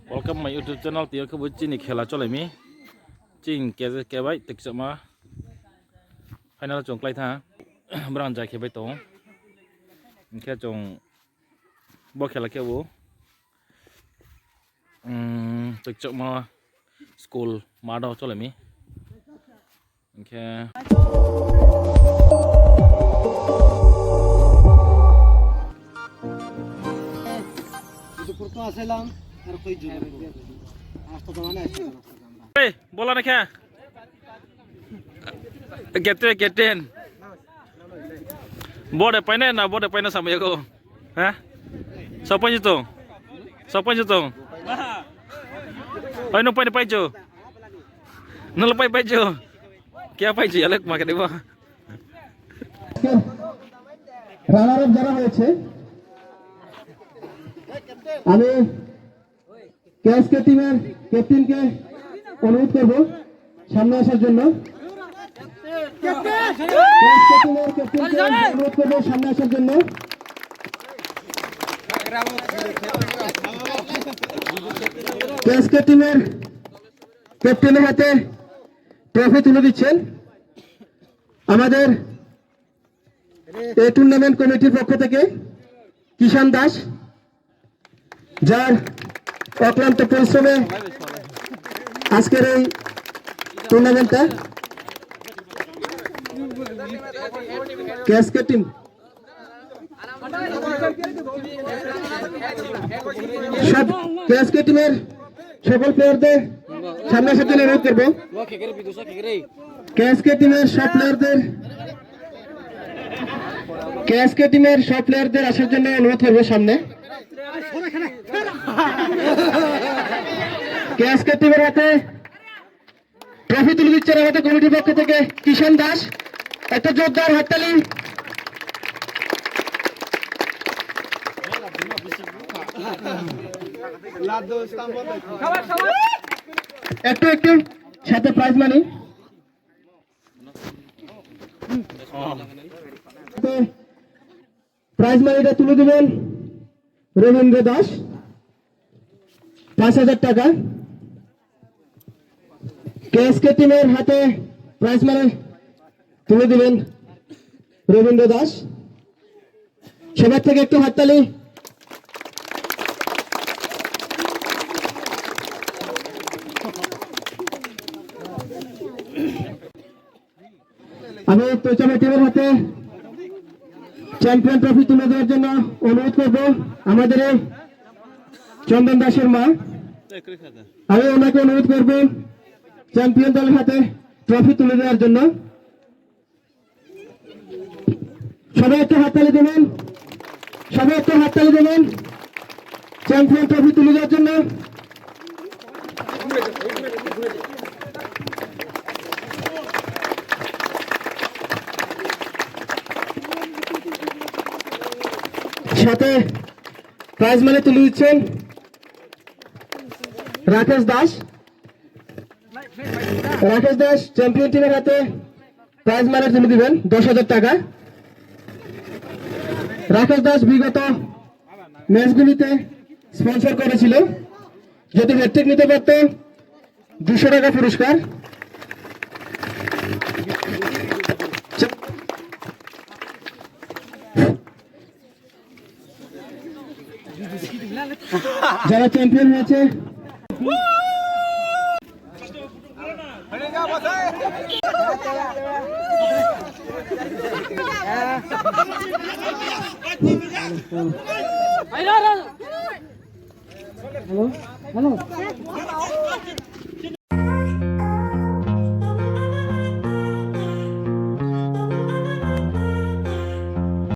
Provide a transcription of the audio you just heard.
Welcome my YouTube channel tiyo ke bucin ni khela cholai mi ching ke bai tik sama final chong klai tha bran ja ke bai tong ke chong bo khela ke bu tik sama school ma do cholai mi ke দুপুর তো আসলাম আর কই জুড়ে আস্তে জমানা আছে এই বলা না কে geten bode paine na bode paine sama ya ko ha siapa itu oi no paine paijo no lepai paijo kya paijo ya lek makan dewa runner up যারা হয়েছে আমি কেএসকে টিমের ক্যাপ্টেনকে অনুরোধ করব সামনে আসার জন্য কেএসকে টিমের ক্যাপ্টেনের হাতে ট্রফি তুলে দিচ্ছেন আমাদের এই টুর্নামেন্ট কমিটির পক্ষ থেকে কিষান দাস, যার অক্লান্ত পরিশ্রমে আজকের এই টুর্নামেন্টটা কেএসকে টিম সব কেএসকে টিমের সকল প্লেয়ারদের সামনে আসার জন্য অনুরোধ করবো। কেএসকে টিমের সব প্লেয়ারদের আসার জন্য অনুরোধ করবো সামনে। কেএসকে টিমের হাতে ট্রফি তুলে দিচ্ছেন আমাদের কমিটির পক্ষ থেকে কিষান দাস, একটা জোরদার হাততালি। একটু সাথে প্রাইজ মানি, প্রাইজ মানিটা তুলে দেবেন রবীন্দ্র দাস ৫,০০০ টাকা। কেএসকে টিমের হাতে প্রাইজ মানি তুলে দিবেন রবীন্দ্র দাস। সবার থেকে একটু হাততালি। আমি তোচামা টিমের হাতে চ্যাম্পিয়ন ট্রফি তুলে দেওয়ার জন্য অনুরোধ করবো আমাদের চন্দন দাসের মা। আমি ওনাকে অনুরোধ করবো চ্যাম্পিয়ন দলের হাতে ট্রফি তুলে দেওয়ার জন্য। সবাই একটু হাততালি দেবেন, চ্যাম্পিয়ন ট্রফি তুলে দেওয়ার জন্য। সাথে প্রাইজ মানি তুলে দিচ্ছেন রাকেশ দাস। চ্যাম্পিয়ন টিমের হাতে প্রাইজ মানি তুলে দিবেন ১০,০০০ টাকা। রাকেশ দাস বিগত ম্যাচগুলিতে স্পন্সর করেছিল, যদি হ্যাটট্রিক নিতে পারত ২০০ টাকা পুরস্কার। যারা চ্যাম্পিয়ন হয়েছে হ্যালো